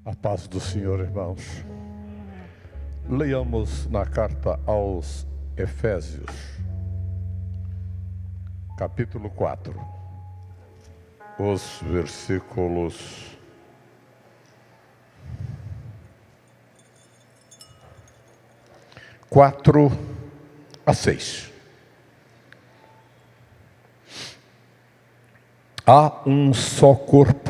A paz do Senhor, irmãos. Leiamos na carta aos Efésios, capítulo 4, os versículos 4 a 6. Há um só corpo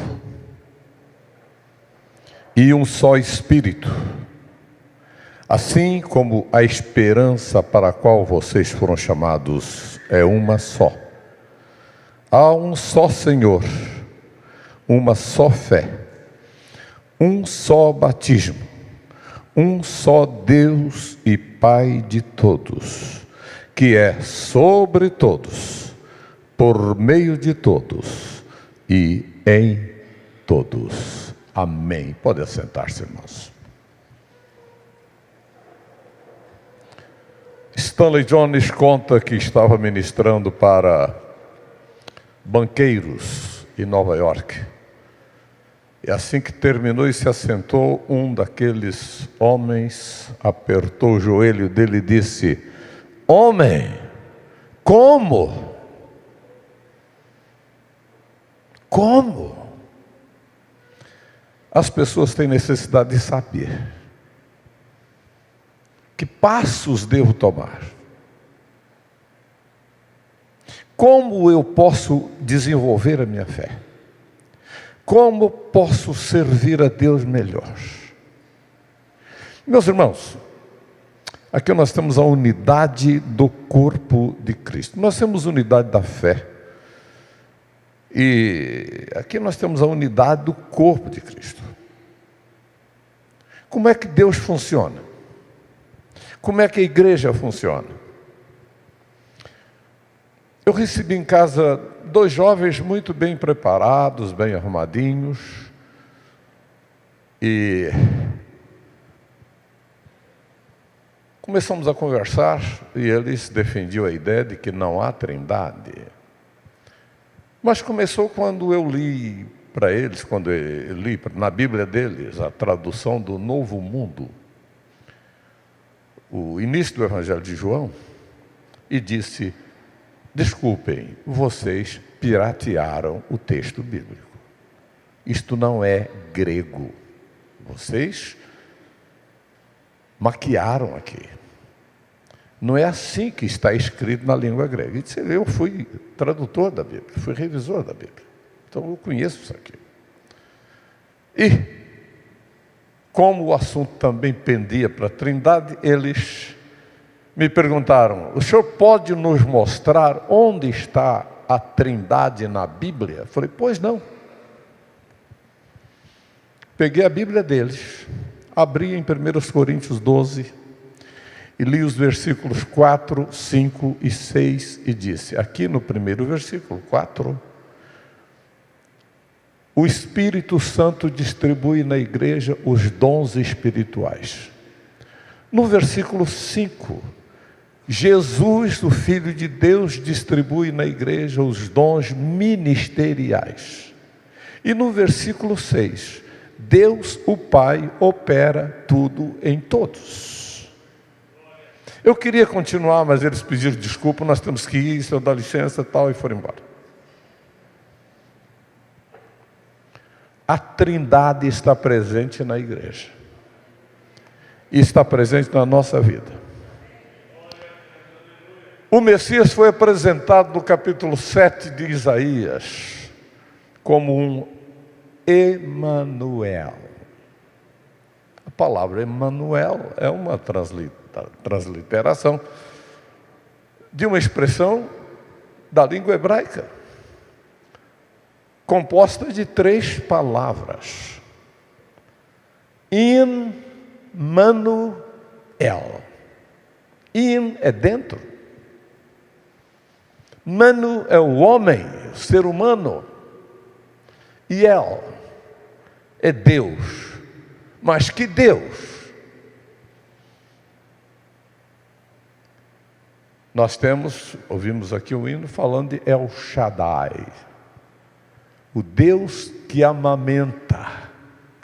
e um só Espírito, assim como a esperança para a qual vocês foram chamados é uma só. Há um só Senhor, uma só fé, um só batismo, um só Deus e Pai de todos, que é sobre todos, por meio de todos e em todos. Amém. Pode assentar-se, irmãos. Stanley Jones conta que estava ministrando para banqueiros em Nova York. E assim que terminou e se assentou, um daqueles homens apertou o joelho dele e disse: "Homem, como? Como?" As pessoas têm necessidade de saber que passos devo tomar. Como eu posso desenvolver a minha fé? Como posso servir a Deus melhor? Meus irmãos, aqui nós temos a unidade do corpo de Cristo. Nós temos unidade da fé. E aqui nós temos a unidade do corpo de Cristo. Como é que Deus funciona? Como é que a igreja funciona? Eu recebi em casa 2 jovens muito bem preparados, bem arrumadinhos, e começamos a conversar, e eles defendiam a ideia de que não há trindade. Mas começou quando eu li para eles, quando eu li na Bíblia deles, a tradução do Novo Mundo, o início do Evangelho de João, e disse: desculpem, vocês piratearam o texto bíblico. Isto não é grego. Vocês maquiaram aqui. Não é assim que está escrito na língua grega. E disse: eu fui tradutor da Bíblia, fui revisor da Bíblia. Então eu conheço isso aqui. E, como o assunto também pendia para a Trindade, eles me perguntaram: o senhor pode nos mostrar onde está a Trindade na Bíblia? Eu falei: pois não. Peguei a Bíblia deles, abri em 1 Coríntios 12, e li os versículos 4, 5 e 6 e disse, aqui no primeiro versículo, 4, o Espírito Santo distribui na igreja os dons espirituais. No versículo 5, Jesus, o Filho de Deus, distribui na igreja os dons ministeriais. E no versículo 6, Deus, o Pai, opera tudo em todos. Eu queria continuar, mas eles pediram desculpa, nós temos que ir, se eu dar licença e tal, e foram embora. A Trindade está presente na igreja. E está presente na nossa vida. O Messias foi apresentado no capítulo 7 de Isaías como um Emanuel. A palavra Emanuel é uma transliteração de uma expressão da língua hebraica, composta de 3 palavras. Immanuel. Im é dentro. Manu é o homem, o ser humano. E El é Deus. Mas que Deus? Nós ouvimos aqui o hino falando de El Shaddai, o Deus que amamenta,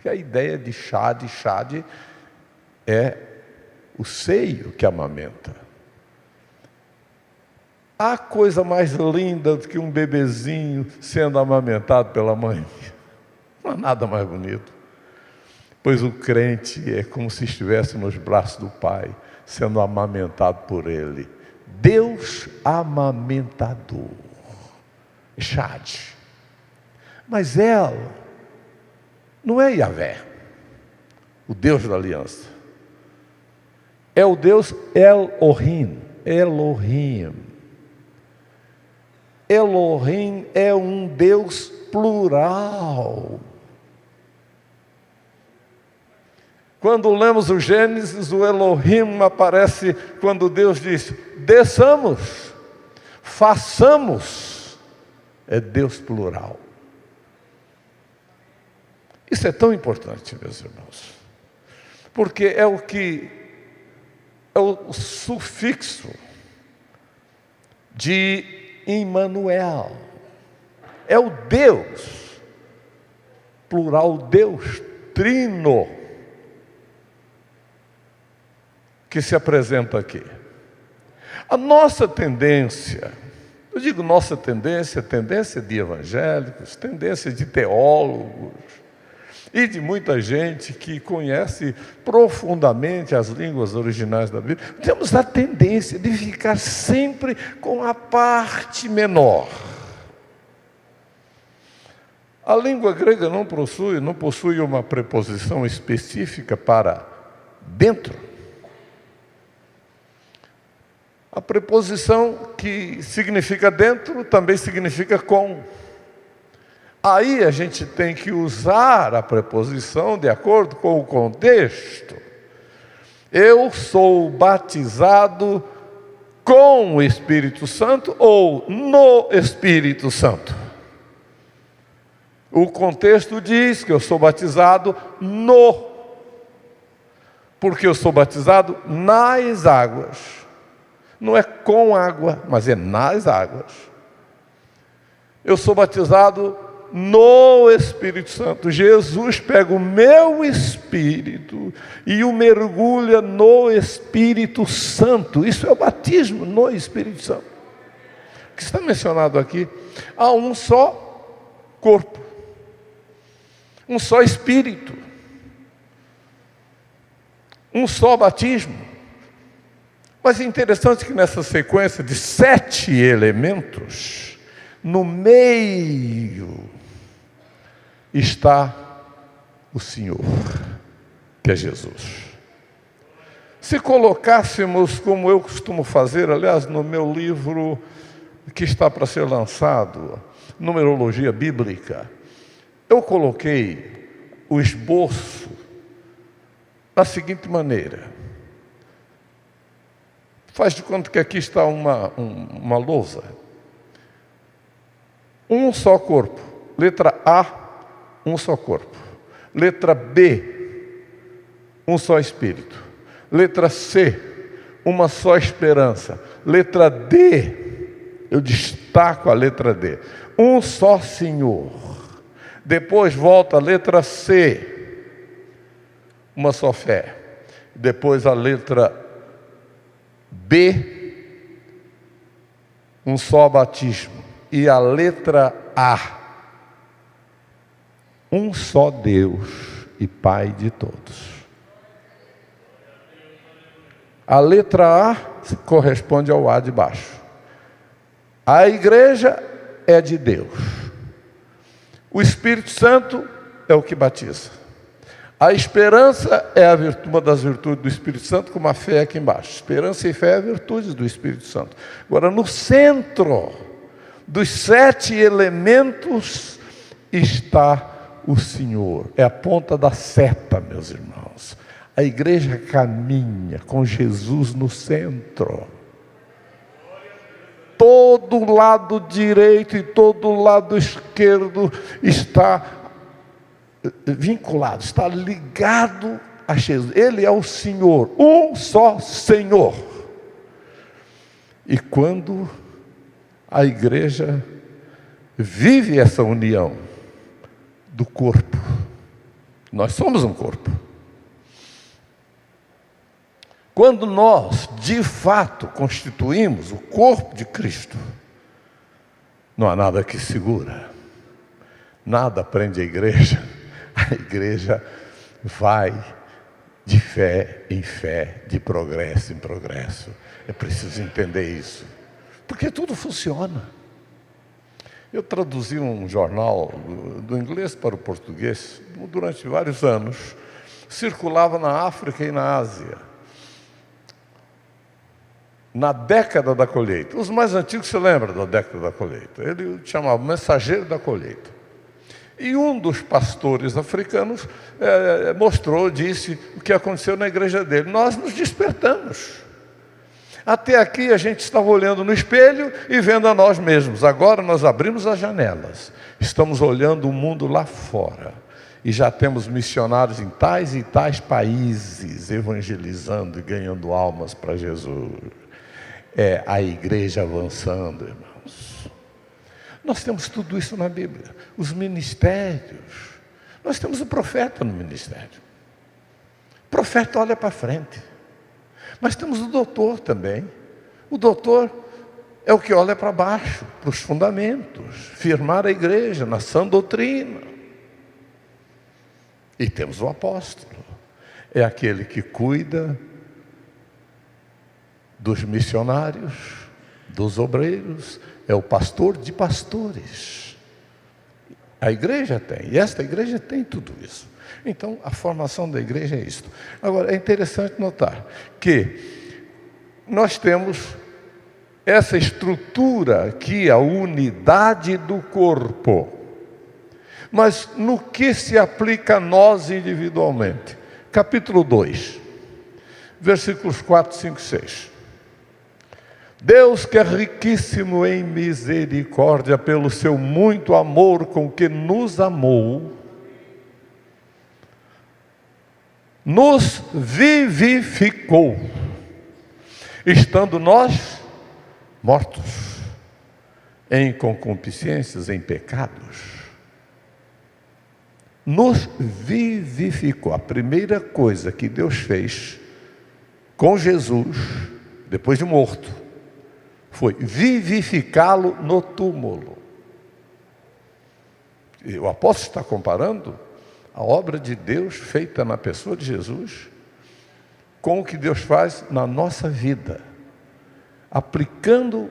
Porque a ideia de Chade é o seio que amamenta. Há coisa mais linda do que um bebezinho sendo amamentado pela mãe? Não há nada mais bonito. Pois o crente é como se estivesse nos braços do Pai, sendo amamentado por Ele. Deus amamentador. Chade. Mas ela não é Yahvé, o Deus da aliança. É o Deus Elohim. Elohim é um Deus plural. Quando lemos o Gênesis, o Elohim aparece quando Deus diz: desçamos, façamos. É Deus plural. Isso é tão importante, meus irmãos, porque é o sufixo de Emmanuel. É o Deus plural, Deus trino, que se apresenta aqui. A nossa tendência, eu digo nossa tendência de evangélicos, tendência de teólogos e de muita gente que conhece profundamente as línguas originais da Bíblia, temos a tendência de ficar sempre com a parte menor. A língua grega não possui uma preposição específica para dentro. A preposição que significa dentro também significa com. Aí a gente tem que usar a preposição de acordo com o contexto. Eu sou batizado com o Espírito Santo ou no Espírito Santo. O contexto diz que eu sou batizado porque eu sou batizado nas águas. Não é com água, mas é nas águas. Eu sou batizado no Espírito Santo. Jesus pega o meu espírito e o mergulha no Espírito Santo. Isso é o batismo no Espírito Santo. O que está mencionado aqui? Há um só corpo, um só espírito, um só batismo. Mas é interessante que nessa sequência de 7 elementos, no meio está o Senhor, que é Jesus. Se colocássemos, como eu costumo fazer, aliás, no meu livro que está para ser lançado, Numerologia Bíblica, eu coloquei o esboço da seguinte maneira. Faz de conta que aqui está uma lousa. Um só corpo. Letra A, um só corpo. Letra B, um só espírito. Letra C, uma só esperança. Letra D, eu destaco a letra D. Um só Senhor. Depois volta a letra C, uma só fé. Depois a letra B, um só batismo. E a letra A, um só Deus e Pai de todos. A letra A corresponde ao A de baixo. A igreja é de Deus. O Espírito Santo é o que batiza. A esperança é uma das virtudes do Espírito Santo, como a fé aqui embaixo. Esperança e fé é virtudes do Espírito Santo. Agora, no centro dos 7 elementos está o Senhor. É a ponta da seta, meus irmãos. A igreja caminha com Jesus no centro. Todo o lado direito e todo o lado esquerdo está vinculado, está ligado a Jesus. Ele é o Senhor, um só Senhor. E quando a igreja vive essa união do corpo Nós somos um corpo. Quando nós, de fato, constituímos o corpo de Cristo, não há nada que segura, nada prende a igreja vai de fé em fé, de progresso em progresso. É preciso entender isso, porque tudo funciona. Eu traduzi um jornal do inglês para o português durante vários anos, circulava na África e na Ásia. Na década da colheita, os mais antigos se lembram da década da colheita, ele chamava Mensageiro da Colheita. E um dos pastores africanos disse o que aconteceu na igreja dele. Nós nos despertamos. Até aqui a gente estava olhando no espelho e vendo a nós mesmos. Agora nós abrimos as janelas, estamos olhando o mundo lá fora. E já temos missionários em tais e tais países, evangelizando e ganhando almas para Jesus. É a igreja avançando, irmãos. Nós temos tudo isso na Bíblia. Os ministérios. Nós temos o profeta no ministério. O profeta olha para frente. Mas temos o doutor também. O doutor é o que olha para baixo, para os fundamentos, firmar a igreja na sã doutrina. E temos o apóstolo. É aquele que cuida dos missionários, dos obreiros, é o pastor de pastores. A igreja tem, e esta igreja tem tudo isso. Então, a formação da igreja é isto. Agora, é interessante notar que nós temos essa estrutura aqui, a unidade do corpo. Mas no que se aplica a nós individualmente? Capítulo 2, versículos 4, 5, 6. Deus, que é riquíssimo em misericórdia, pelo seu muito amor com que nos amou, nos vivificou, estando nós mortos em concupiscências, em pecados. Nos vivificou. A primeira coisa que Deus fez com Jesus, depois de morto, foi vivificá-lo no túmulo. E o apóstolo está comparando a obra de Deus feita na pessoa de Jesus com o que Deus faz na nossa vida, aplicando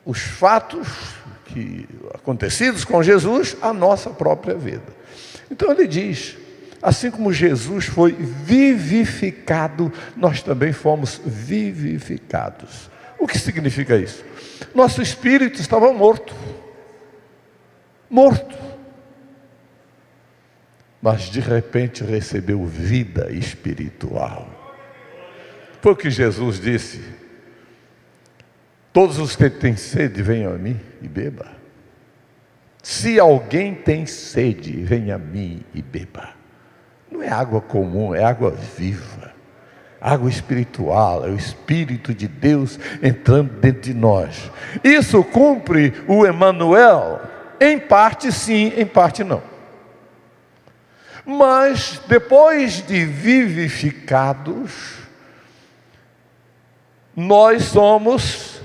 os fatos acontecidos com Jesus à nossa própria vida. Então ele diz: assim como Jesus foi vivificado, nós também fomos vivificados. O que significa isso? Nosso espírito estava morto. Mas de repente recebeu vida espiritual. Foi o que Jesus disse: todos os que têm sede, venham a mim e beba. Se alguém tem sede, venha a mim e beba. Não é água comum, é água viva, água espiritual, é o Espírito de Deus entrando dentro de nós. Isso cumpre o Emanuel? Em parte sim, em parte não. Mas depois de vivificados, nós somos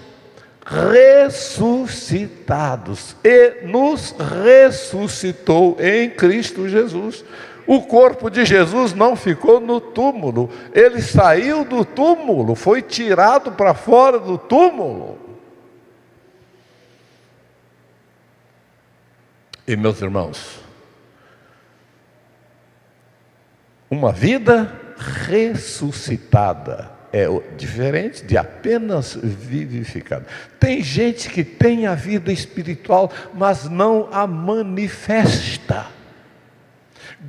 ressuscitados, e nos ressuscitou em Cristo Jesus. O corpo de Jesus não ficou no túmulo, ele saiu do túmulo, foi tirado para fora do túmulo. E meus irmãos, uma vida ressuscitada é diferente de apenas vivificada. Tem gente que tem a vida espiritual, mas não a manifesta.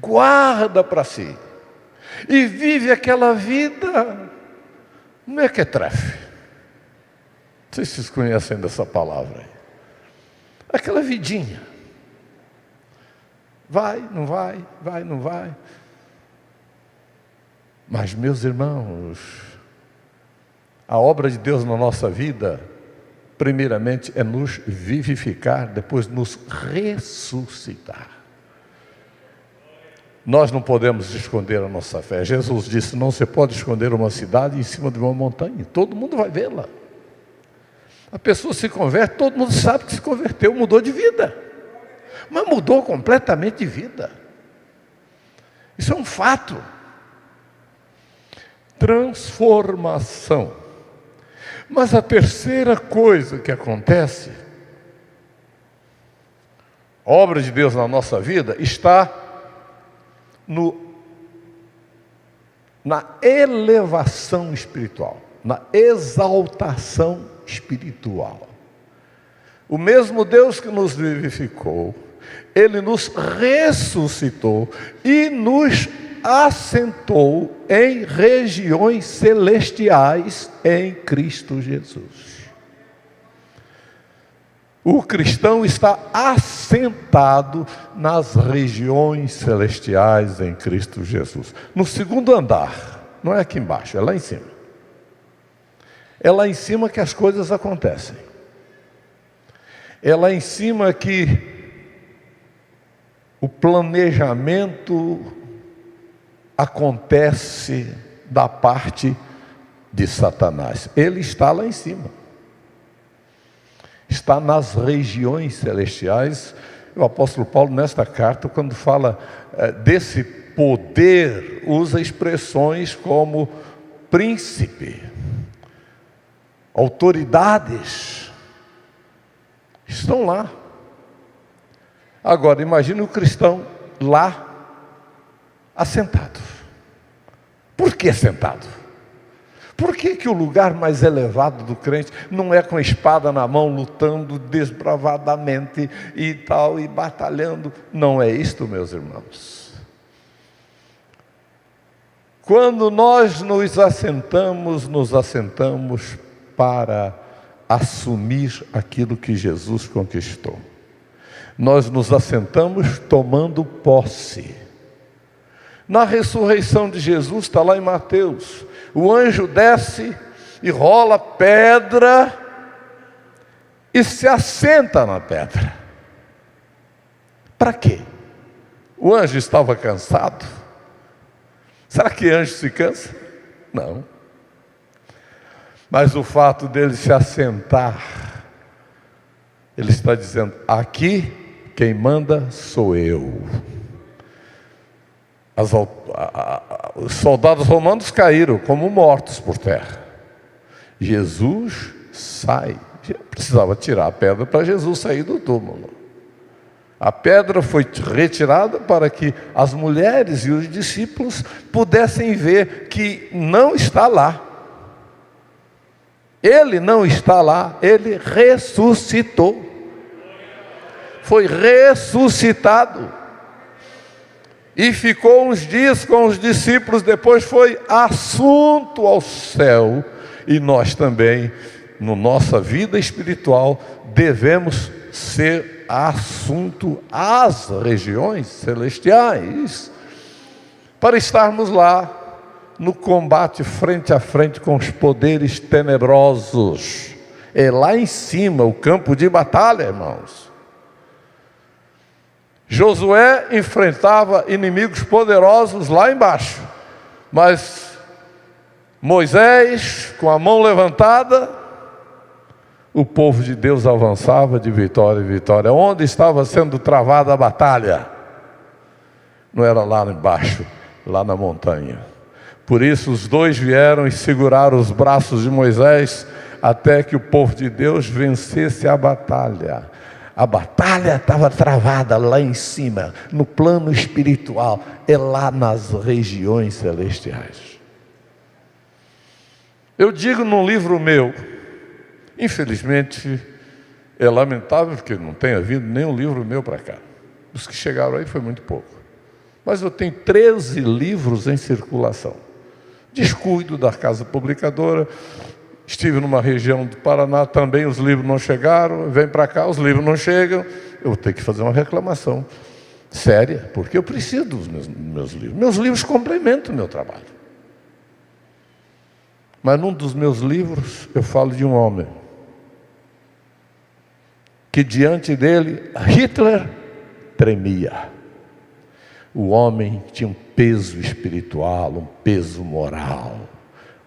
Guarda para si e vive aquela vida mequetrefe. Não sei se vocês conhecem dessa palavra aí. Aquela vidinha, vai, não vai, vai, não vai. Mas meus irmãos, a obra de Deus na nossa vida, primeiramente é nos vivificar, depois nos ressuscitar. Nós não podemos esconder a nossa fé. Jesus disse, não se pode esconder uma cidade em cima de uma montanha. Todo mundo vai vê-la. A pessoa se converte, todo mundo sabe que se converteu, mudou de vida. Mas mudou completamente de vida. Isso é um fato. Transformação. Mas a terceira coisa que acontece, obra de Deus na nossa vida, está na elevação espiritual, na exaltação espiritual. O mesmo Deus que nos vivificou, Ele nos ressuscitou e nos assentou em regiões celestiais em Cristo Jesus. O cristão está assentado nas regiões celestiais em Cristo Jesus. No segundo andar, não é aqui embaixo, é lá em cima. É lá em cima que as coisas acontecem. É lá em cima que o planejamento acontece da parte de Satanás. Ele está lá em cima. Está nas regiões celestiais. O apóstolo Paulo, nesta carta, quando fala desse poder, usa expressões como príncipe, autoridades, estão lá. Agora, imagine o cristão lá, assentado. Por que assentado? Por que o lugar mais elevado do crente não é com a espada na mão, lutando desbravadamente e tal, e batalhando? Não é isto, meus irmãos. Quando nós nos assentamos para assumir aquilo que Jesus conquistou. Nós nos assentamos tomando posse. Na ressurreição de Jesus, está lá em Mateus, o anjo desce e rola pedra e se assenta na pedra. Para quê? O anjo estava cansado? Será que anjo se cansa? Não. Mas o fato dele se assentar, ele está dizendo, aqui quem manda sou eu. Os soldados romanos caíram como mortos por terra. Jesus sai. Precisava tirar a pedra para Jesus sair do túmulo. A pedra foi retirada para que as mulheres e os discípulos pudessem ver que não está lá. Ele não está lá, ele ressuscitou. Foi ressuscitado. E ficou uns dias com os discípulos, depois foi assunto ao céu. E nós também, na nossa vida espiritual, devemos ser assunto às regiões celestiais, para estarmos lá no combate frente a frente com os poderes tenebrosos. É lá em cima o campo de batalha, irmãos. Josué enfrentava inimigos poderosos lá embaixo, mas Moisés, com a mão levantada, o povo de Deus avançava de vitória em vitória. Onde estava sendo travada a batalha? Não era lá embaixo, lá na montanha. Por isso os dois vieram e seguraram os braços de Moisés até que o povo de Deus vencesse a batalha. A batalha estava travada lá em cima, no plano espiritual, é lá nas regiões celestiais. Eu digo num livro meu, infelizmente, é lamentável porque não tem havido nenhum livro meu para cá. Os que chegaram aí foi muito pouco. Mas eu tenho 13 livros em circulação. Descuido da casa publicadora. Estive numa região do Paraná, também os livros não chegaram. Vem para cá, os livros não chegam. Eu vou ter que fazer uma reclamação séria, porque eu preciso dos meus livros. Meus livros complementam o meu trabalho. Mas num dos meus livros eu falo de um homem que diante dele Hitler tremia. O homem tinha um peso espiritual, um peso moral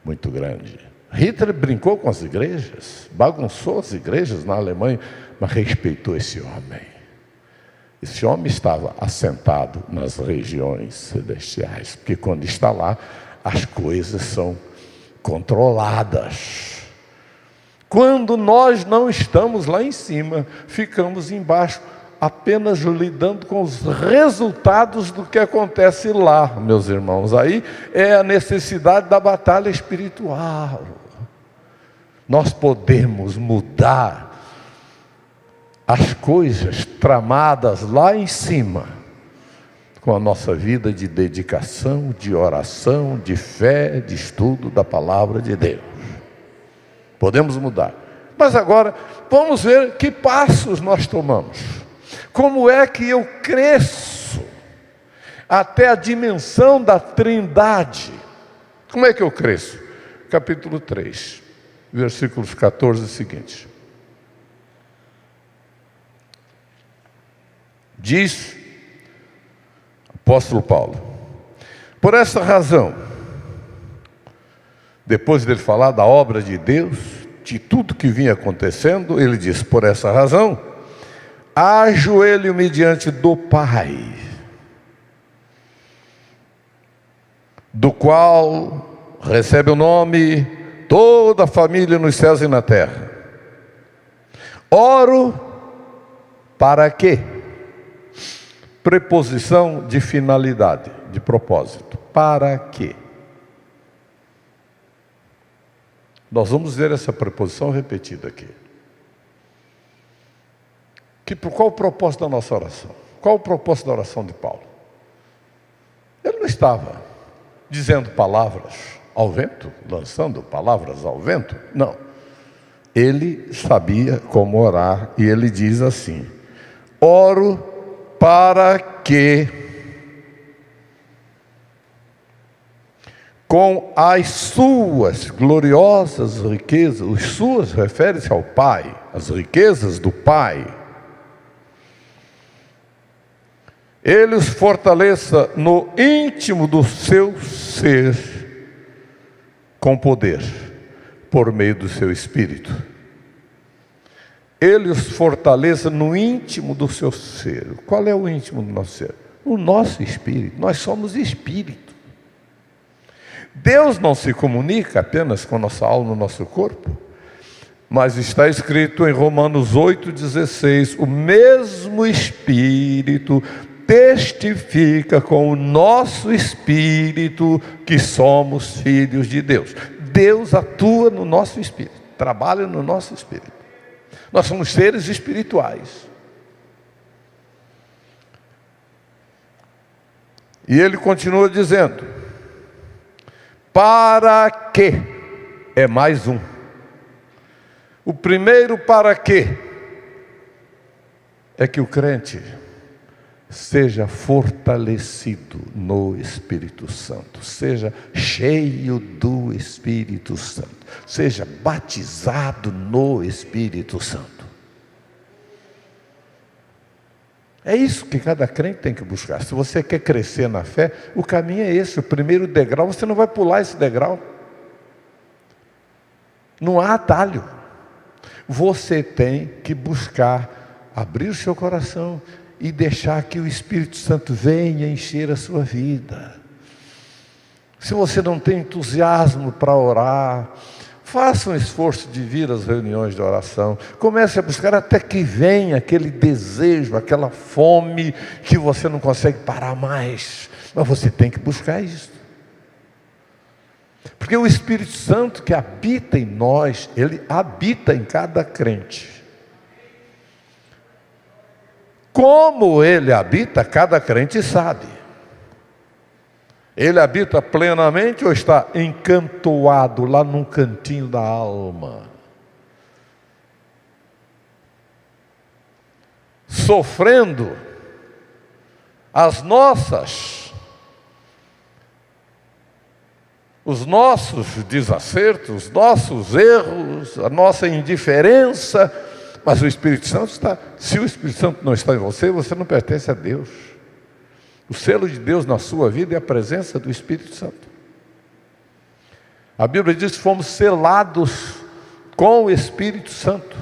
muito grande. Hitler brincou com as igrejas, bagunçou as igrejas na Alemanha, mas respeitou esse homem. Esse homem estava assentado nas regiões celestiais, porque quando está lá, as coisas são controladas. Quando nós não estamos lá em cima, ficamos embaixo, apenas lidando com os resultados do que acontece lá, meus irmãos. Aí é a necessidade da batalha espiritual. Nós podemos mudar as coisas tramadas lá em cima, com a nossa vida de dedicação, de oração, de fé, de estudo da palavra de Deus. Podemos mudar. Mas agora, vamos ver que passos nós tomamos. Como é que eu cresço até a dimensão da Trindade? Como é que eu cresço? Capítulo 3, versículos 14 e seguintes. Diz apóstolo Paulo: por essa razão, depois dele falar da obra de Deus, de tudo que vinha acontecendo, ele diz: por essa razão, ajoelho-me diante do Pai, do qual recebe o nome toda a família nos céus e na terra. Oro para quê? Preposição de finalidade, de propósito. Para quê? Nós vamos ver essa preposição repetida aqui. Qual o propósito da nossa oração? Qual o propósito da oração de Paulo? Ele não estava dizendo palavras ao vento, lançando palavras ao vento, não. Ele sabia como orar e ele diz assim: oro para que, com as suas gloriosas riquezas, os suas refere-se ao Pai, as riquezas do Pai, Ele os fortaleça no íntimo do seu ser, com poder, por meio do seu Espírito. Ele os fortaleça no íntimo do seu ser. Qual é o íntimo do nosso ser? O nosso espírito. Nós somos espírito. Deus não se comunica apenas com a nossa alma, o nosso corpo, mas está escrito em Romanos 8,16: o mesmo Espírito testifica com o nosso espírito que somos filhos de Deus. Deus atua no nosso espírito, trabalha no nosso espírito. Nós somos seres espirituais. E ele continua dizendo: para quê? É mais um. O primeiro para quê? É que o crente seja fortalecido no Espírito Santo, seja cheio do Espírito Santo, seja batizado no Espírito Santo. É isso que cada crente tem que buscar. Se você quer crescer na fé, o caminho é esse, o primeiro degrau. Você não vai pular esse degrau, não há atalho. Você tem que buscar abrir o seu coração e deixar que o Espírito Santo venha encher a sua vida. Se você não tem entusiasmo para orar, faça um esforço de vir às reuniões de oração. Comece a buscar até que venha aquele desejo, aquela fome que você não consegue parar mais. Mas você tem que buscar isso. Porque o Espírito Santo que habita em nós, ele habita em cada crente. Como ele habita, cada crente sabe. Ele habita plenamente ou está encantoado lá num cantinho da alma, sofrendo os nossos desacertos, os nossos erros, a nossa indiferença. Mas o Espírito Santo está. Se o Espírito Santo não está em você, você não pertence a Deus. O selo de Deus na sua vida é a presença do Espírito Santo. A Bíblia diz que fomos selados com o Espírito Santo.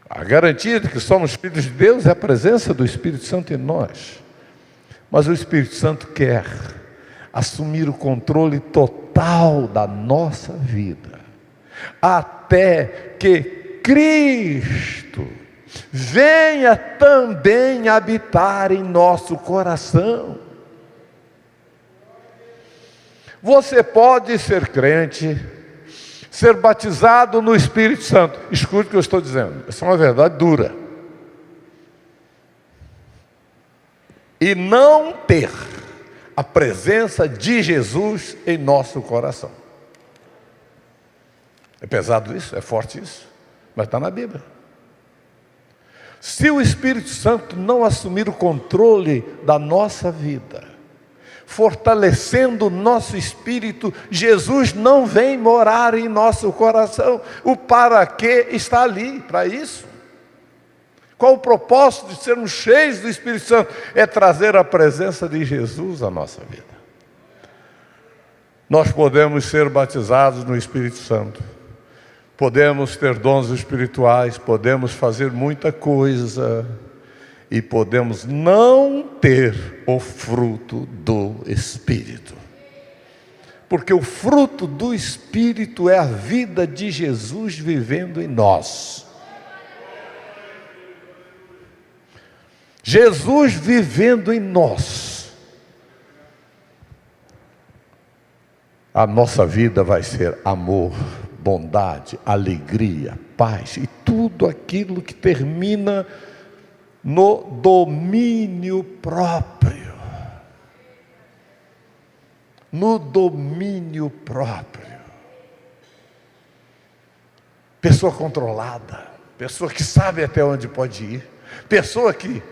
A garantia de que somos filhos de Deus é a presença do Espírito Santo em nós. Mas o Espírito Santo quer assumir o controle total da nossa vida, até que Cristo venha também habitar em nosso coração. Você pode ser crente, ser batizado no Espírito Santo. Escute o que eu estou dizendo, essa é uma verdade dura. E não ter a presença de Jesus em nosso coração. É pesado isso, é forte isso, mas está na Bíblia. Se o Espírito Santo não assumir o controle da nossa vida, fortalecendo o nosso espírito, Jesus não vem morar em nosso coração. O para quê está ali, para isso. Qual o propósito de sermos cheios do Espírito Santo? É trazer a presença de Jesus à nossa vida. Nós podemos ser batizados no Espírito Santo, podemos ter dons espirituais, podemos fazer muita coisa, e podemos não ter o fruto do Espírito. Porque o fruto do Espírito é a vida de Jesus vivendo em nós. Jesus vivendo em nós. A nossa vida vai ser amor, bondade, alegria, paz e tudo aquilo que termina no domínio próprio. No domínio próprio. Pessoa controlada, pessoa que sabe até onde pode ir, pessoa que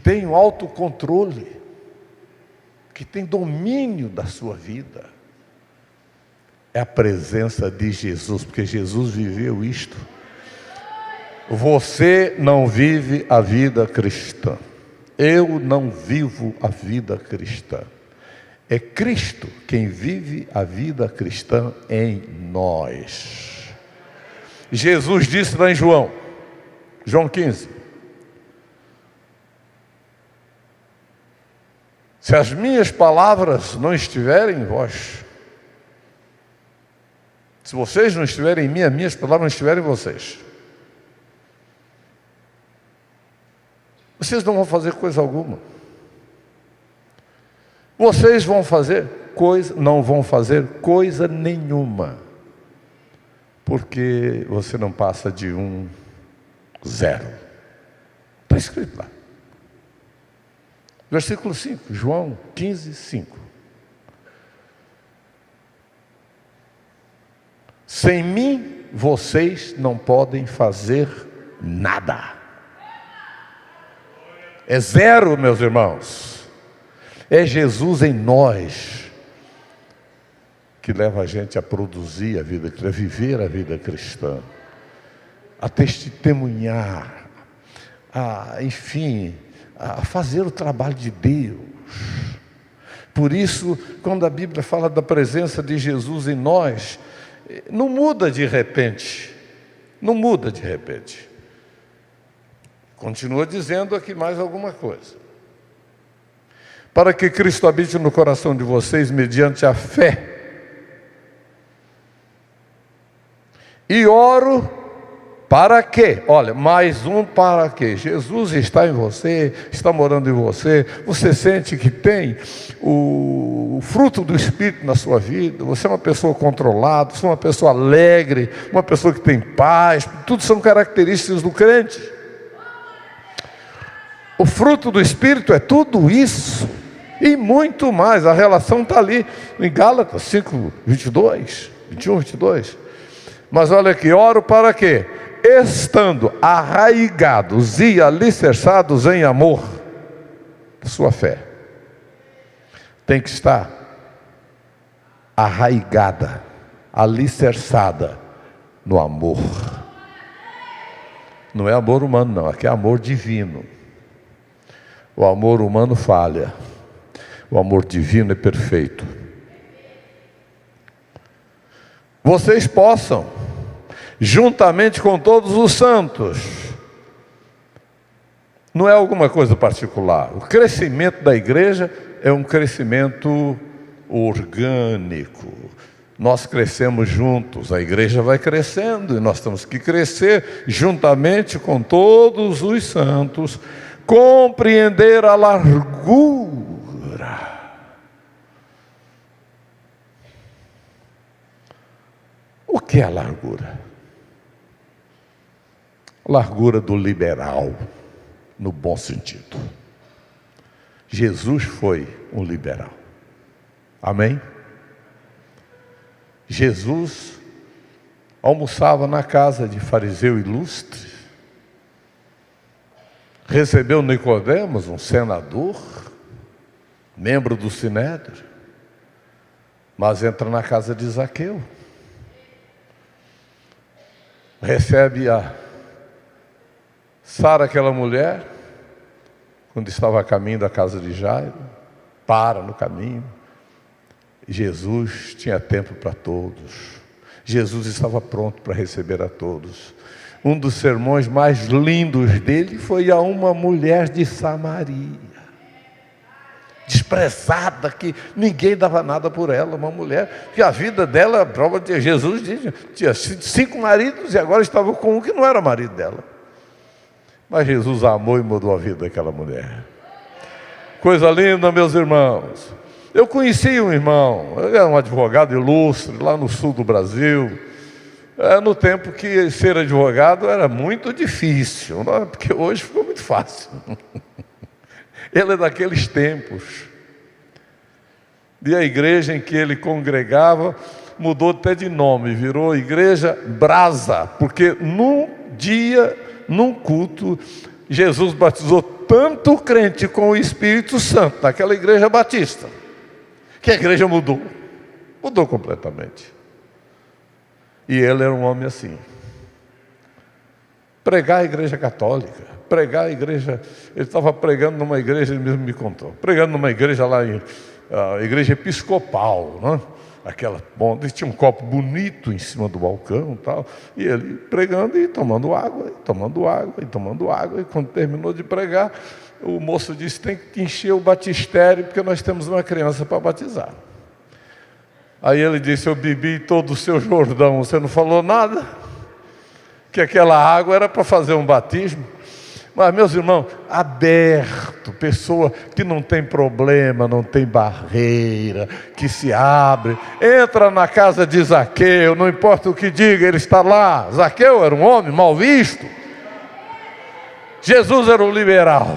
tem um autocontrole, que tem domínio da sua vida. É a presença de Jesus, porque Jesus viveu isto. Você não vive a vida cristã. Eu não vivo a vida cristã. É Cristo quem vive a vida cristã em nós. Jesus disse lá em João 15: se as minhas palavras não estiverem em vós, se vocês não estiverem em mim, as minhas palavras não estiverem em vocês, vocês não vão fazer coisa alguma. Vocês vão fazer coisa, não vão fazer coisa nenhuma, porque você não passa de 0. Está escrito lá. Versículo 5, João 15, 5. Sem mim, vocês não podem fazer nada. É 0, meus irmãos. É Jesus em nós que leva a gente a produzir a vida, a viver a vida cristã, a testemunhar, enfim, a fazer o trabalho de Deus. Por isso, quando a Bíblia fala da presença de Jesus em nós, não muda de repente. Não muda de repente. Continua dizendo aqui mais alguma coisa. Para que Cristo habite no coração de vocês mediante a fé. E oro para quê? Olha, mais um para quê? Jesus está em você, está morando em você, você sente que tem o fruto do Espírito na sua vida, você é uma pessoa controlada, você é uma pessoa alegre, uma pessoa que tem paz, tudo são características do crente. O fruto do Espírito é tudo isso e muito mais. A relação está ali em Gálatas 5, 22, 21, 22. Mas olha aqui, oro para quê? Estando arraigados e alicerçados em amor. Sua fé tem que estar arraigada, alicerçada no amor. Não é amor humano, não. Aqui é amor divino. O amor humano falha. O amor divino é perfeito. Vocês possam, juntamente com todos os santos. Não é alguma coisa particular. O crescimento da igreja é um crescimento orgânico. Nós crescemos juntos, a igreja vai crescendo e nós temos que crescer juntamente com todos os santos, compreender a largura. O que é a largura? A largura do liberal, no bom sentido. Jesus foi um liberal. Amém? Jesus almoçava na casa de fariseu ilustre, recebeu Nicodemos, um senador, membro do Sinédrio, mas entra na casa de Zaqueu, recebe a Sara, aquela mulher, quando estava a caminho da casa de Jairo, para no caminho. Jesus tinha tempo para todos. Jesus estava pronto para receber a todos. Um dos sermões mais lindos dele foi a uma mulher de Samaria, desprezada, que ninguém dava nada por ela. Uma mulher que a vida dela, a prova de Jesus tinha 5 maridos e agora estava com um que não era marido dela. Mas Jesus amou e mudou a vida daquela mulher. Coisa linda, meus irmãos. Eu conheci um irmão, ele era um advogado ilustre lá no sul do Brasil, no tempo que ser advogado era muito difícil, não é? Porque hoje ficou muito fácil. Ele é daqueles tempos. E a igreja em que ele congregava mudou até de nome, virou Igreja Brasa, porque num dia, num culto, Jesus batizou tanto crente com o Espírito Santo naquela igreja batista, que a igreja mudou completamente. E ele era um homem assim. Pregar a igreja católica, pregar a igreja, ele estava pregando numa igreja, ele mesmo me contou, pregando numa igreja lá em igreja episcopal, né? Aquela, bom, tinha um copo bonito em cima do balcão e tal, e ele pregando e tomando água, e tomando água, e tomando água, e quando terminou de pregar, o moço disse: tem que encher o batistério, porque nós temos uma criança para batizar. Aí ele disse: eu bebi todo o seu Jordão, você não falou nada? Que aquela água era para fazer um batismo. Mas, meus irmãos, aberto, pessoa que não tem problema, não tem barreira, que se abre, entra na casa de Zaqueu, não importa o que diga, ele está lá. Zaqueu era um homem mal visto. Jesus era um liberal,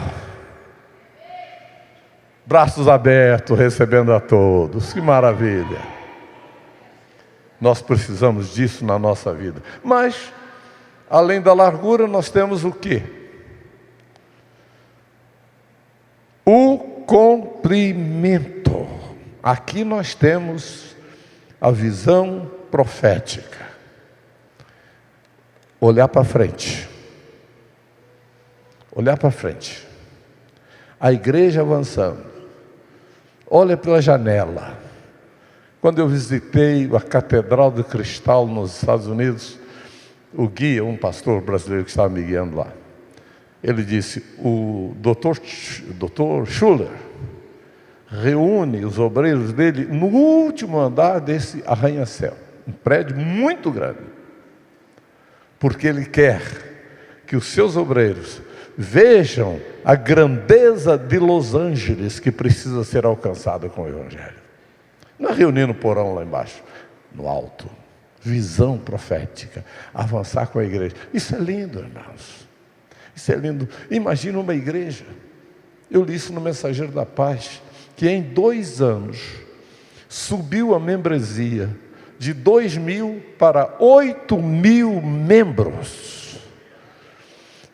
braços abertos, recebendo a todos. Que maravilha! Nós precisamos disso na nossa vida. Mas, além da largura, nós temos o quê? O comprimento. Aqui nós temos a visão profética. Olhar para frente. Olhar para frente. A igreja avançando. Olha pela janela. Quando eu visitei a Catedral de Cristal nos Estados Unidos, o guia, um pastor brasileiro que estava me guiando lá, ele disse: o Dr. Schuller reúne os obreiros dele no último andar desse arranha-céu, um prédio muito grande, porque ele quer que os seus obreiros vejam a grandeza de Los Angeles que precisa ser alcançada com o Evangelho. Não é reunir no porão lá embaixo, no alto. Visão profética, avançar com a igreja. Isso é lindo, irmãos. Isso é lindo. Imagina uma igreja. Eu li isso no Mensageiro da Paz, que em 2 anos subiu a membresia de 2.000 para 8.000 membros.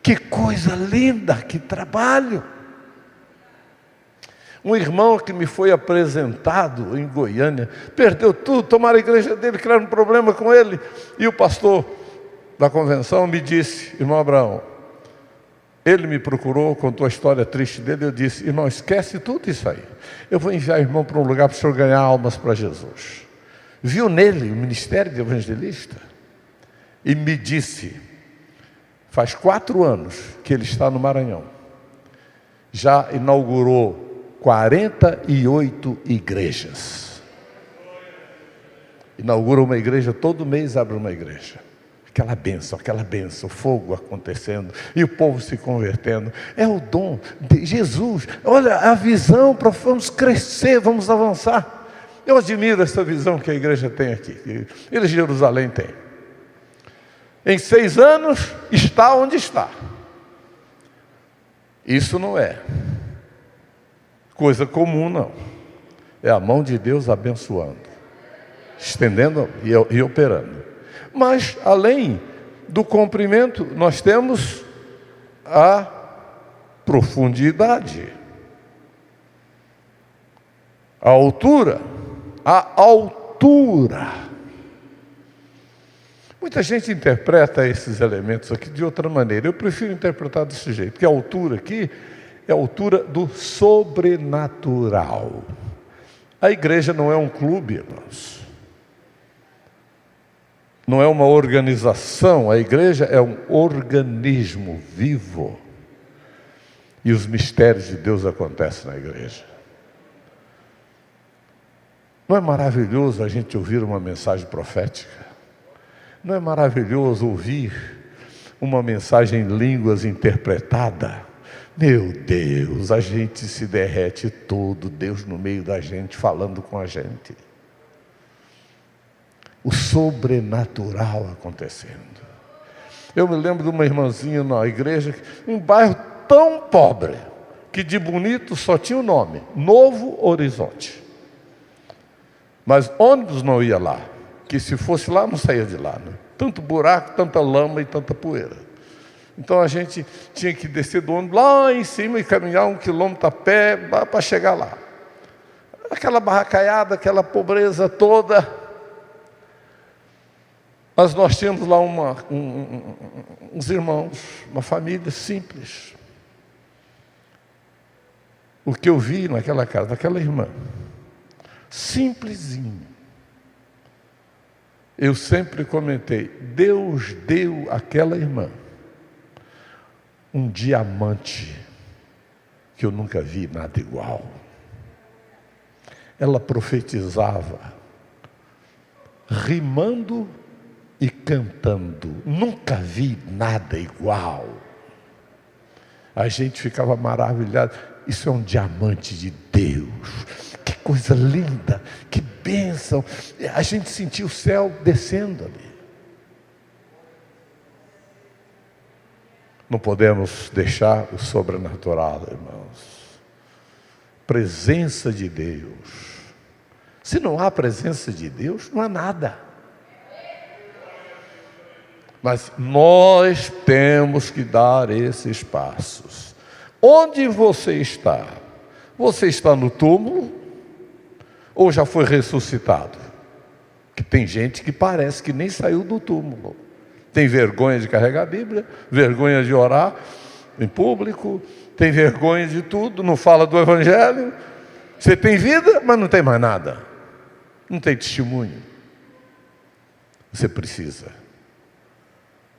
Que coisa linda, que trabalho! Um irmão que me foi apresentado em Goiânia, perdeu tudo, tomaram a igreja dele, criaram um problema com ele. E o pastor da convenção me disse: irmão Abraão, Ele me procurou, contou a história triste dele, eu disse, irmão, esquece tudo isso aí. Eu vou enviar o irmão para um lugar para o senhor ganhar almas para Jesus. Viu nele o ministério de evangelista e me disse, faz 4 anos que ele está no Maranhão. Já inaugurou 48 igrejas. Inaugura uma igreja, todo mês abre uma igreja. Aquela bênção, fogo acontecendo, e o povo se convertendo. É o dom de Jesus. Olha a visão, vamos crescer, vamos avançar. Eu admiro essa visão que a igreja tem aqui, que a Jerusalém tem. Em 6 anos, está onde está. Isso não é coisa comum, não. É a mão de Deus abençoando, estendendo e operando. Mas, além do comprimento, nós temos a profundidade, a altura, Muita gente interpreta esses elementos aqui de outra maneira. Eu prefiro interpretar desse jeito, porque a altura aqui é a altura do sobrenatural. A igreja não é um clube, irmãos. Não é uma organização, a igreja é um organismo vivo. E os mistérios de Deus acontecem na igreja. Não é maravilhoso a gente ouvir uma mensagem profética? Não é maravilhoso ouvir uma mensagem em línguas interpretada? Meu Deus, a gente se derrete todo, Deus no meio da gente, falando com a gente. O sobrenatural acontecendo. Eu me lembro de uma irmãzinha na igreja, um bairro tão pobre, que de bonito só tinha o nome, Novo Horizonte. Mas ônibus não ia lá, que se fosse lá não saía de lá, né? Tanto buraco, tanta lama e tanta poeira. Então a gente tinha que descer do ônibus lá em cima e caminhar 1 quilômetro a pé para chegar lá. Aquela barracaiada, aquela pobreza toda. Mas nós tínhamos lá uns irmãos, uma família simples. O que eu vi naquela casa, daquela irmã, simplesinho. Eu sempre comentei, Deus deu àquela irmã um diamante que eu nunca vi nada igual. Ela profetizava, rimando e cantando. Nunca vi nada igual. A gente ficava maravilhado. Isso é um diamante de Deus. Que coisa linda, que bênção. A gente sentia o céu descendo ali. Não podemos deixar o sobrenatural, irmãos. Presença de Deus. Se não há presença de Deus, não há nada. Mas nós temos que dar esses passos. Onde você está? Você está no túmulo? Ou já foi ressuscitado? Que tem gente que parece que nem saiu do túmulo. Tem vergonha de carregar a Bíblia, vergonha de orar em público, tem vergonha de tudo, não fala do Evangelho. Você tem vida, mas não tem mais nada. Não tem testemunho. Você precisa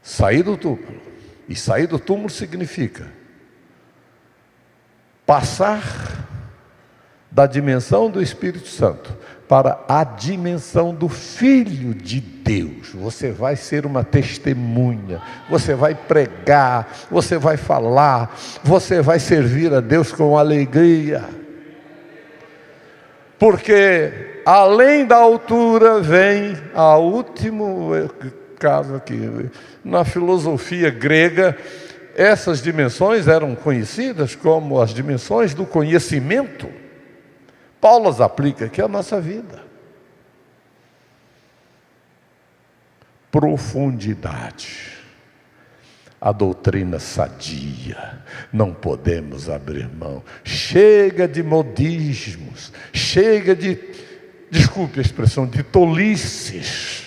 sair do túmulo. E sair do túmulo significa passar da dimensão do Espírito Santo para a dimensão do Filho de Deus. Você vai ser uma testemunha, você vai pregar, você vai falar, você vai servir a Deus com alegria. Porque além da altura vem a último caso aqui. Na filosofia grega, essas dimensões eram conhecidas como as dimensões do conhecimento. Paulo as aplica aqui à nossa vida. Profundidade. A doutrina sadia. Não podemos abrir mão. Chega de modismos. Chega de, desculpe a expressão, de tolices.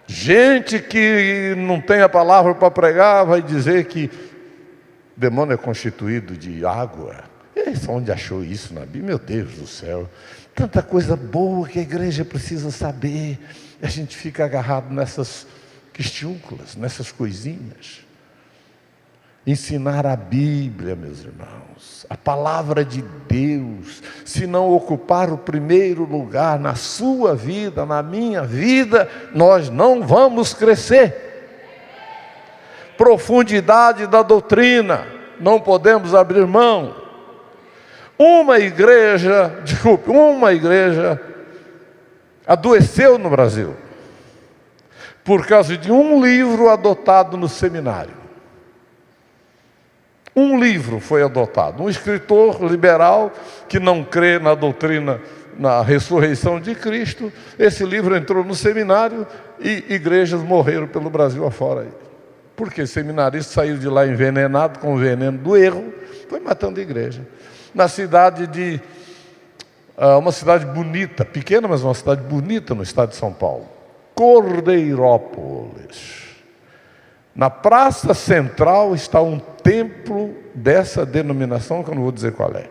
Gente que não tem a palavra para pregar vai dizer que O demônio é constituído de água. Onde achou isso na Bíblia? Meu Deus do céu. Tanta coisa boa que a igreja precisa saber. A gente fica agarrado nessas questiúnculas, nessas coisinhas. Ensinar a Bíblia, meus irmãos, a palavra de Deus, se não ocupar o primeiro lugar na sua vida, na minha vida, nós não vamos crescer. Profundidade da doutrina, não podemos abrir mão. Uma igreja adoeceu no Brasil, por causa de um livro adotado no seminário. Um livro foi adotado, um escritor liberal que não crê na doutrina, na ressurreição de Cristo. Esse livro entrou no seminário e igrejas morreram pelo Brasil afora. Porque seminaristas saíram de lá envenenados com o veneno do erro, foi matando a igreja. Na cidade de, uma cidade bonita, pequena, mas uma cidade bonita no estado de São Paulo, Cordeirópolis. Na praça central está um templo dessa denominação, que eu não vou dizer qual é.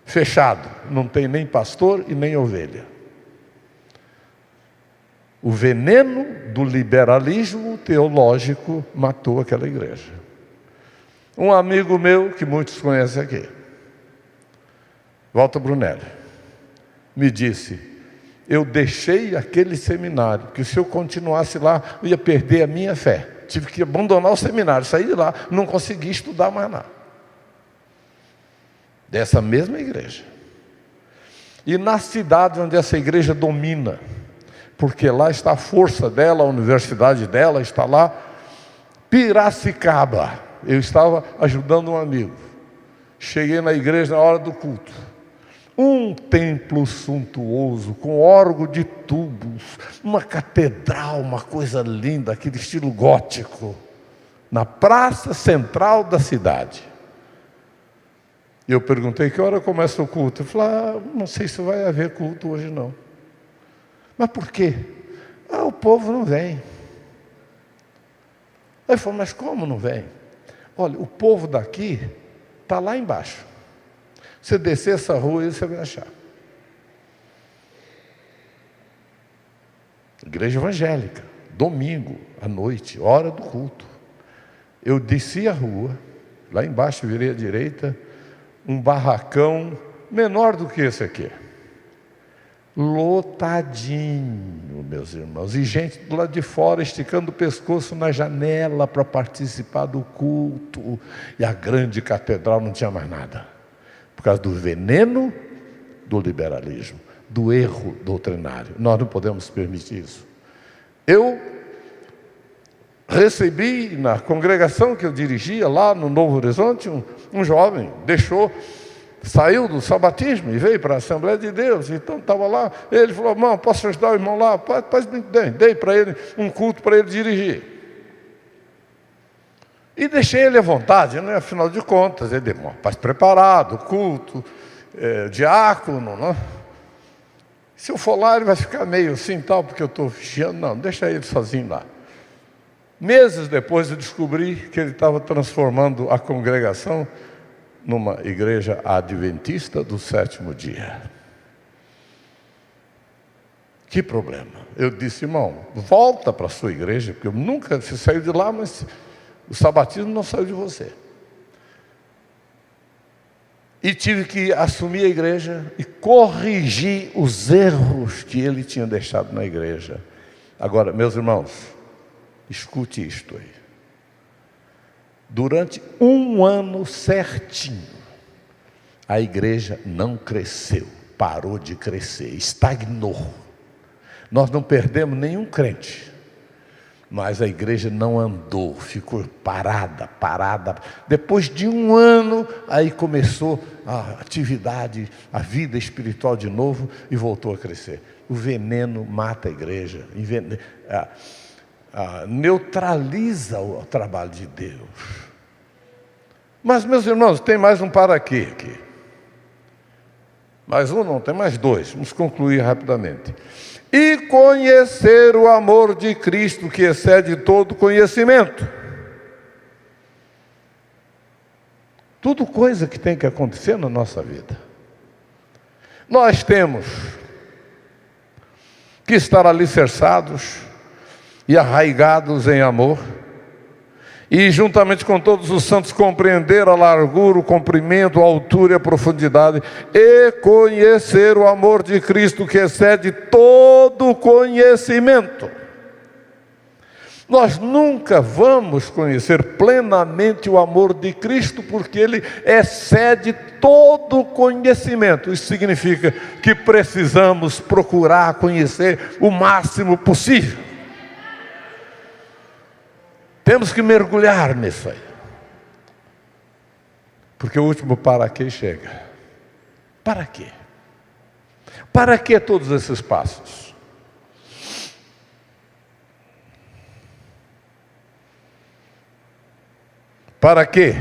Fechado, não tem nem pastor e nem ovelha. O veneno do liberalismo teológico matou aquela igreja. Um amigo meu, que muitos conhecem aqui, Walter Brunelli, me disse: eu deixei aquele seminário, que se eu continuasse lá, eu ia perder a minha fé. Tive que abandonar o seminário, sair de lá, não consegui estudar mais nada. Dessa mesma igreja. E na cidade onde essa igreja domina, porque lá está a força dela, a universidade dela está lá, Piracicaba. Eu estava ajudando um amigo. Cheguei na igreja na hora do culto. Um templo suntuoso, com órgão de tubos, uma catedral, uma coisa linda, aquele estilo gótico, na praça central da cidade. E eu perguntei: que hora começa o culto? Ele falou: não sei se vai haver culto hoje não. Mas por quê? O povo não vem. Ele falou: mas como não vem? Olha, o povo daqui está lá embaixo. Você descer essa rua e você vai achar. Igreja evangélica, domingo, à noite, hora do culto. Eu desci a rua, lá embaixo virei à direita, um barracão menor do que esse aqui. Lotadinho, meus irmãos. E gente do lado de fora esticando o pescoço na janela para participar do culto. E a grande catedral não tinha mais nada. Por causa do veneno do liberalismo, do erro doutrinário. Nós não podemos permitir isso. Eu recebi na congregação que eu dirigia lá no Novo Horizonte, um jovem, saiu do sabatismo e veio para a Assembleia de Deus. Então estava lá, ele falou: irmão, posso ajudar o irmão lá? Dei para ele um culto para ele dirigir. E deixei ele à vontade, né? Afinal de contas, ele é mais preparado, culto, diácono, né? Se eu for lá, ele vai ficar meio assim, tal, porque eu estou vigiando. Não, deixa ele sozinho lá. Meses depois eu descobri que ele estava transformando a congregação numa igreja adventista do sétimo dia. Que problema. Eu disse: irmão, volta para a sua igreja, porque você saiu de lá, mas o sabatismo não saiu de você. E tive que assumir a igreja e corrigir os erros que ele tinha deixado na igreja. Agora, meus irmãos, escute isto aí. Durante um ano certinho, a igreja não cresceu, parou de crescer, estagnou. Nós não perdemos nenhum crente, mas a igreja não andou, ficou parada. Depois de um ano, aí começou a atividade, a vida espiritual de novo e voltou a crescer. O veneno mata a igreja, neutraliza o trabalho de Deus. Mas, meus irmãos, tem mais um para quê aqui? Mais um não, tem mais dois. Vamos concluir rapidamente. E conhecer o amor de Cristo, que excede todo conhecimento. Tudo coisa que tem que acontecer na nossa vida. Nós temos que estar alicerçados e arraigados em amor, e juntamente com todos os santos compreender a largura, o comprimento, a altura e a profundidade, e conhecer o amor de Cristo que excede todo conhecimento. Nós nunca vamos conhecer plenamente o amor de Cristo, porque Ele excede todo conhecimento. Isso significa que precisamos procurar conhecer o máximo possível. Temos que mergulhar nisso aí. Porque o último para quê chega. Para quê? Para que todos esses passos? Para que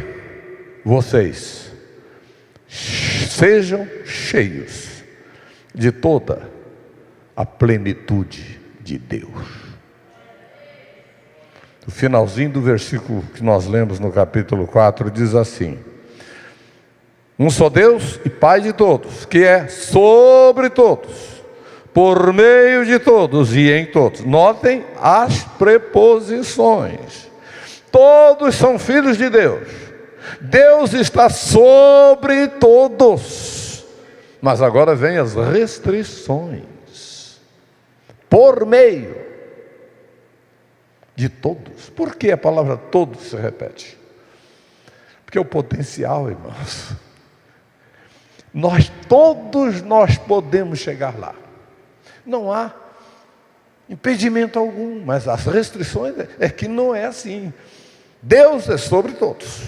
vocês sejam cheios de toda a plenitude de Deus. O finalzinho do versículo que nós lemos no capítulo 4 diz assim: um só Deus e Pai de todos, que é sobre todos, por meio de todos e em todos. Notem as preposições. Todos são filhos de Deus. Deus está sobre todos. Mas agora vem as restrições. Por meio de todos. Por que a palavra todos se repete? Porque é o potencial, irmãos. Todos nós podemos chegar lá. Não há impedimento algum, mas as restrições é que não é assim. Deus é sobre todos,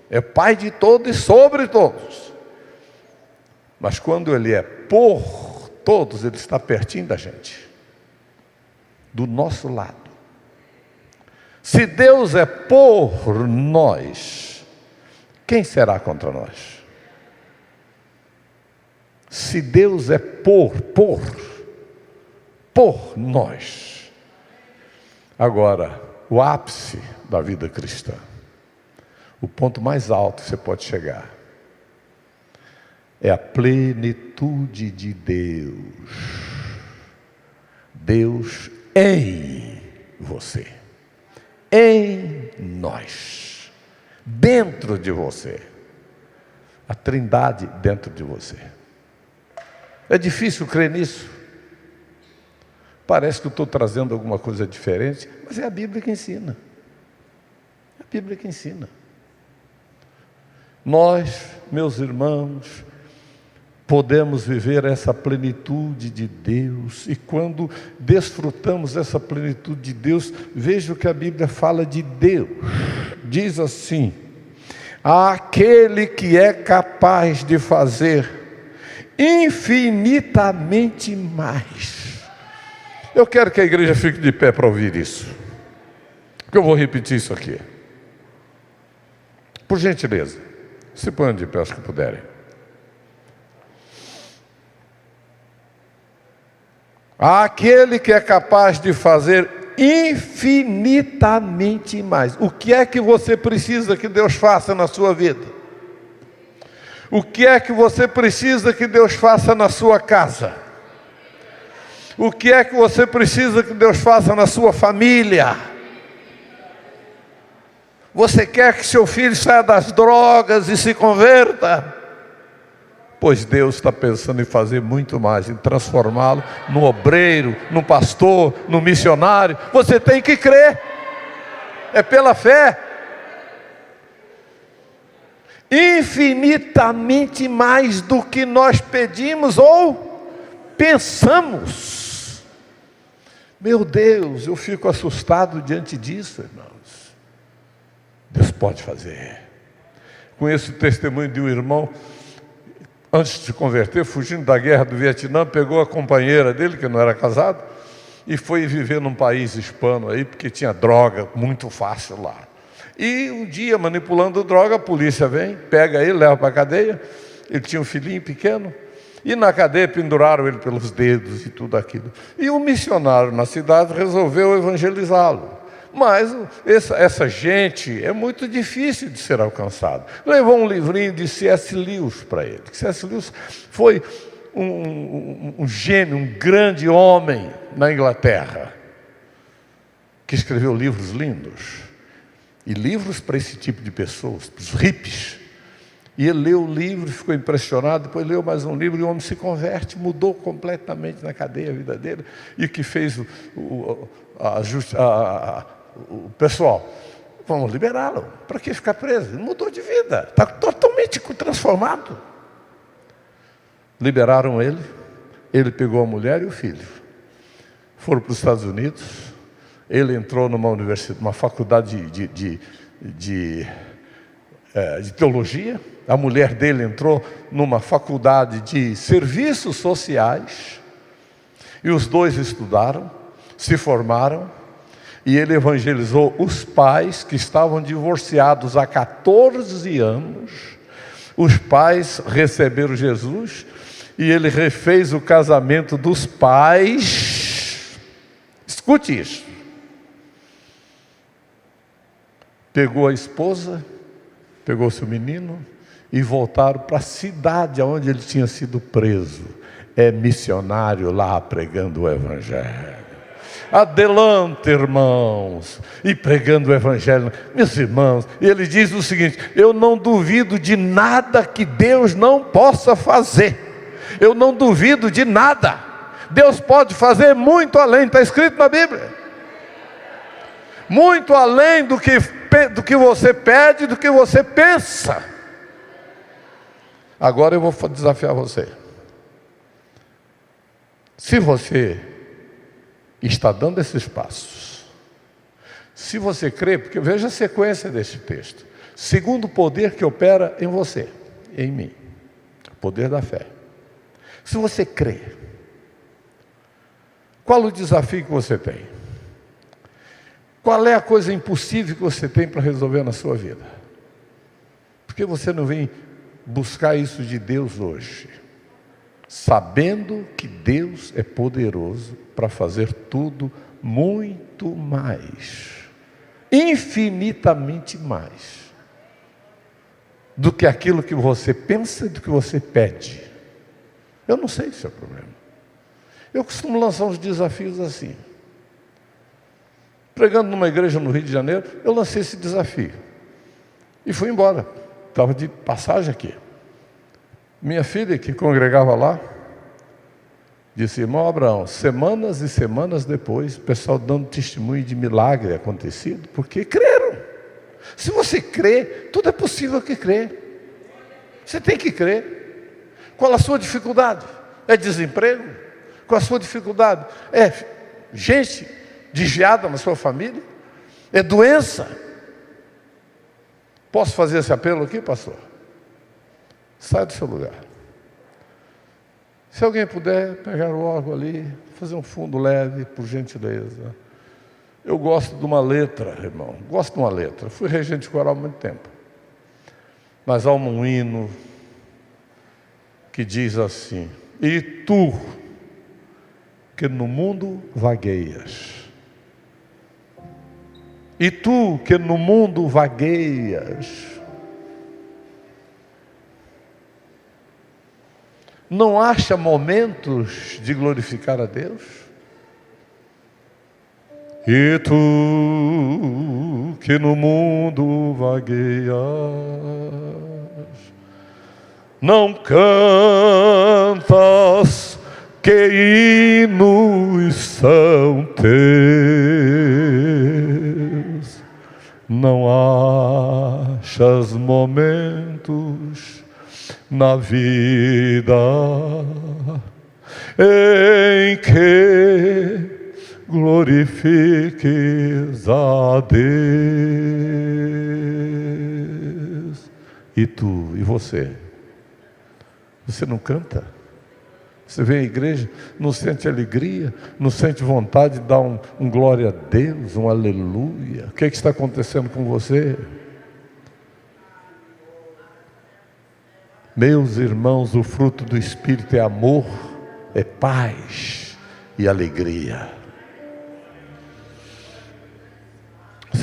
é Pai de todos e sobre todos. Mas quando Ele é por todos, Ele está pertinho da gente, do nosso lado. Se Deus é por nós, quem será contra nós? Se Deus é por nós. Agora, o ápice da vida cristã, o ponto mais alto que você pode chegar, é a plenitude de Deus. Deus em você, em nós, dentro de você, a Trindade dentro de você. É difícil crer nisso. Parece que eu estou trazendo alguma coisa diferente, mas é a Bíblia que ensina. É a Bíblia que ensina. Nós, meus irmãos, podemos viver essa plenitude de Deus, e quando desfrutamos essa plenitude de Deus, veja o que a Bíblia fala de Deus. Diz assim: aquele que é capaz de fazer infinitamente mais. Eu quero que a igreja fique de pé para ouvir isso, porque eu vou repetir isso aqui. Por gentileza, se ponham de pé, os que puderem. Aquele que é capaz de fazer infinitamente mais. O que é que você precisa que Deus faça na sua vida? O que é que você precisa que Deus faça na sua casa? O que é que você precisa que Deus faça na sua família? Você quer que seu filho saia das drogas e se converta? Pois Deus está pensando em fazer muito mais, em transformá-lo num obreiro, num pastor, num missionário. Você tem que crer. É pela fé. Infinitamente mais do que nós pedimos ou pensamos. Meu Deus, eu fico assustado diante disso, irmãos. Deus pode fazer. Conheço o testemunho de um irmão, antes de se converter, fugindo da guerra do Vietnã, pegou a companheira dele, que não era casado, e foi viver num país hispano aí, porque tinha droga muito fácil lá. E um dia, manipulando droga, a polícia vem, pega ele, leva para a cadeia. Ele tinha um filhinho pequeno, e na cadeia penduraram ele pelos dedos e tudo aquilo. E um missionário na cidade resolveu evangelizá-lo. Mas essa gente é muito difícil de ser alcançado. Levou um livrinho de C.S. Lewis para ele. C.S. Lewis foi um gênio, um grande homem na Inglaterra, que escreveu livros lindos. E livros para esse tipo de pessoas, para os hippies. E ele leu o livro, ficou impressionado, depois leu mais um livro e o homem se converte, mudou completamente na cadeia a vida dele. E o que fez o pessoal? Vamos liberá-lo, para que ficar preso? Ele mudou de vida, está totalmente transformado. Liberaram ele, ele pegou a mulher e o filho. Foram para os Estados Unidos, ele entrou numa universidade, uma faculdade de teologia. A mulher dele entrou numa faculdade de serviços sociais. E os dois estudaram, se formaram. E ele evangelizou os pais que estavam divorciados há 14 anos. Os pais receberam Jesus. E ele refez o casamento dos pais. Escute isso. Pegou a esposa, pegou seu menino e voltaram para a cidade onde ele tinha sido preso. É missionário lá pregando o Evangelho. Adelante, irmãos, e pregando o Evangelho. Meus irmãos, ele diz o seguinte: eu não duvido de nada que Deus não possa fazer. Eu não duvido de nada. Deus pode fazer muito além, está escrito na Bíblia. Muito além do que você pede, do que você pensa. Agora eu vou desafiar você. Se você está dando esses passos, se você crê, porque veja a sequência desse texto. Segundo o poder que opera em você, em mim, o poder da fé. Se você crê, qual o desafio que você tem? Qual é a coisa impossível que você tem para resolver na sua vida? Por que você não vem buscar isso de Deus hoje? Sabendo que Deus é poderoso para fazer tudo muito mais, infinitamente mais, do que aquilo que você pensa e do que você pede. Eu não sei se é o problema. Eu costumo lançar uns desafios assim. Pregando numa igreja no Rio de Janeiro, eu lancei esse desafio. E fui embora. Estava de passagem aqui. Minha filha, que congregava lá, disse: irmão Abraão, semanas e semanas depois, o pessoal dando testemunho de milagre acontecido, porque creram. Se você crê, tudo é possível que crê. Você tem que crer. Qual a sua dificuldade? É desemprego? Qual a sua dificuldade? É gente desviada na sua família? É doença? Posso fazer esse apelo aqui, pastor? Sai do seu lugar. Se alguém puder pegar o órgão ali, fazer um fundo leve, por gentileza. Eu gosto de uma letra, irmão. Gosto de uma letra. Fui regente coral há muito tempo. Mas há um hino que diz assim: e tu, que no mundo vagueias, e tu, que no mundo vagueias, não acha momentos de glorificar a Deus? E tu, que no mundo vagueias, não cantas que hinos são teus, não achas momentos na vida em que glorifiques a Deus. E tu, e você? Você não canta? Você vem à igreja, não sente alegria, não sente vontade de dar um glória a Deus, um aleluia? O que está acontecendo com você? Meus irmãos, o fruto do Espírito é amor, é paz e alegria.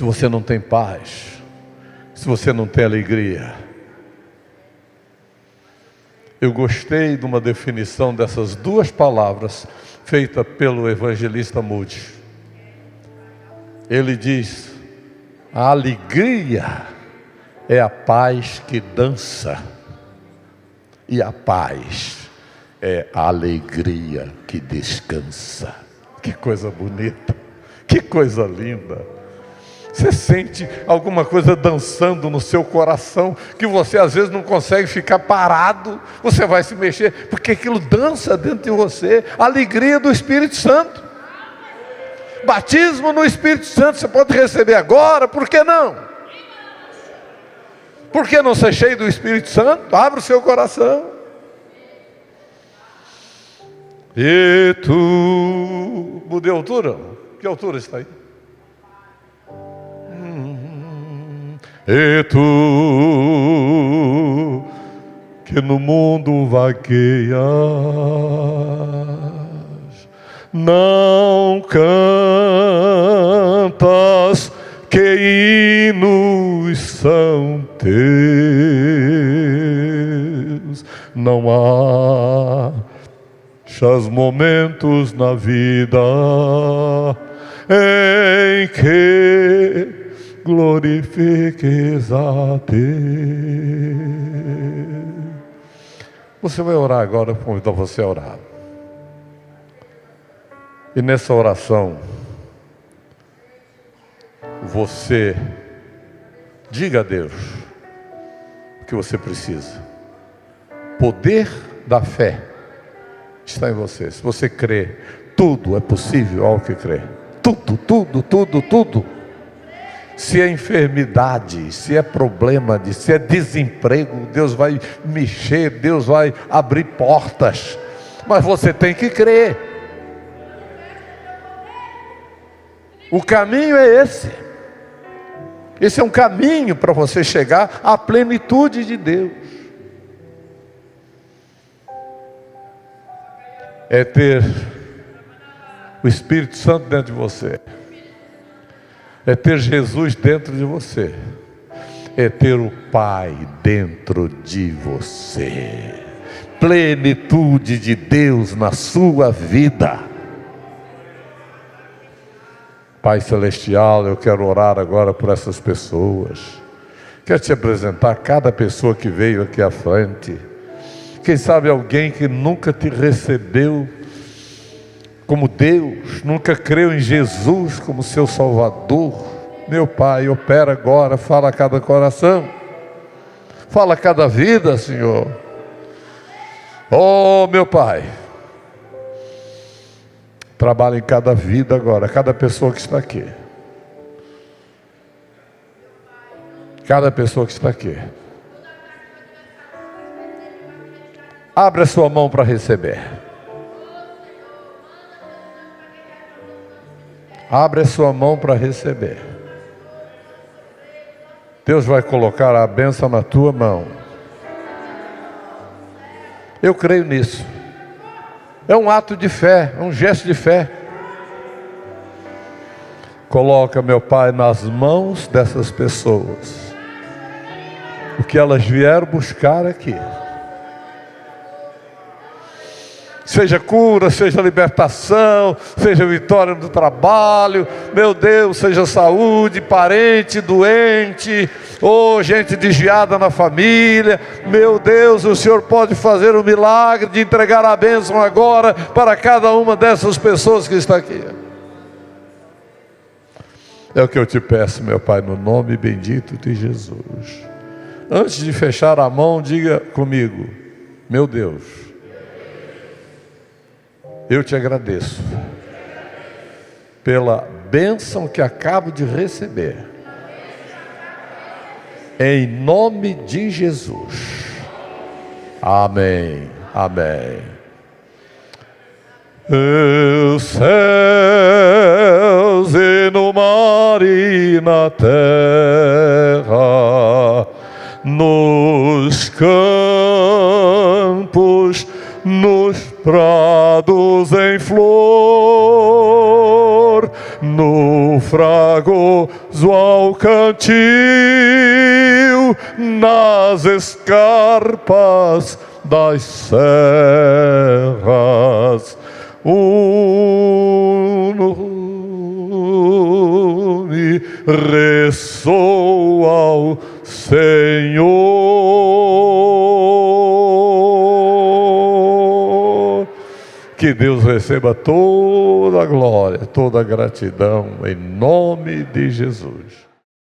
você não tem paz, se você não tem alegria. Eu gostei de uma definição dessas duas palavras feita pelo evangelista Moody. Ele diz: a alegria é a paz que dança, e a paz é a alegria que descansa. Que coisa bonita, que coisa linda. Você sente alguma coisa dançando no seu coração, que você às vezes não consegue ficar parado, você vai se mexer, porque aquilo dança dentro de você. A alegria do Espírito Santo. Batismo no Espírito Santo você pode receber agora, por que não? Por que não ser cheio do Espírito Santo? Abra o seu coração. E tu... Mudei a altura? Que altura está aí? E tu, que no mundo vagueias, não cantas que hinos são teus, não achas momentos na vida em que glorifiques a Deus. Você vai orar agora, eu vou convidar você a orar. E nessa oração, você diga a Deus o que você precisa. Poder da fé está em você. Se você crê, tudo é possível ao que crê. Tudo, tudo, tudo, tudo. Se é enfermidade, se é problema, se é desemprego, Deus vai mexer, Deus vai abrir portas. Mas você tem que crer. O caminho é esse. Esse é um caminho para você chegar à plenitude de Deus. É ter o Espírito Santo dentro de você. É ter Jesus dentro de você. É ter o Pai dentro de você. Plenitude de Deus na sua vida. Pai Celestial, eu quero orar agora por essas pessoas. Quero te apresentar cada pessoa que veio aqui à frente. Quem sabe alguém que nunca te recebeu como Deus, nunca creu em Jesus como seu Salvador. Meu Pai, opera agora, fala a cada coração, fala a cada vida, Senhor. Oh, meu Pai, trabalha em cada vida agora, cada pessoa que está aqui. Cada pessoa que está aqui. Abre a sua mão para receber. Abre a sua mão para receber. Deus vai colocar a bênção na tua mão. Eu creio nisso. É um ato de fé, é um gesto de fé. Coloca, meu Pai, nas mãos dessas pessoas o que elas vieram buscar aqui. Seja cura, seja libertação, seja vitória no trabalho, meu Deus, seja saúde, parente, doente, ou gente desviada na família. Meu Deus, o Senhor pode fazer o milagre de entregar a bênção agora para cada uma dessas pessoas que está aqui. É o que eu te peço, meu Pai, no nome bendito de Jesus. Antes de fechar a mão, diga comigo: meu Deus, eu te agradeço pela bênção que acabo de receber. Em nome de Jesus. Amém. Amém. Os céus e no mar e na terra, nos campos, nos prados em flor, no fragoso ao cantil, nas escarpas das serras, o nome ressoa ao Senhor. Que Deus receba toda a glória, toda a gratidão, em nome de Jesus.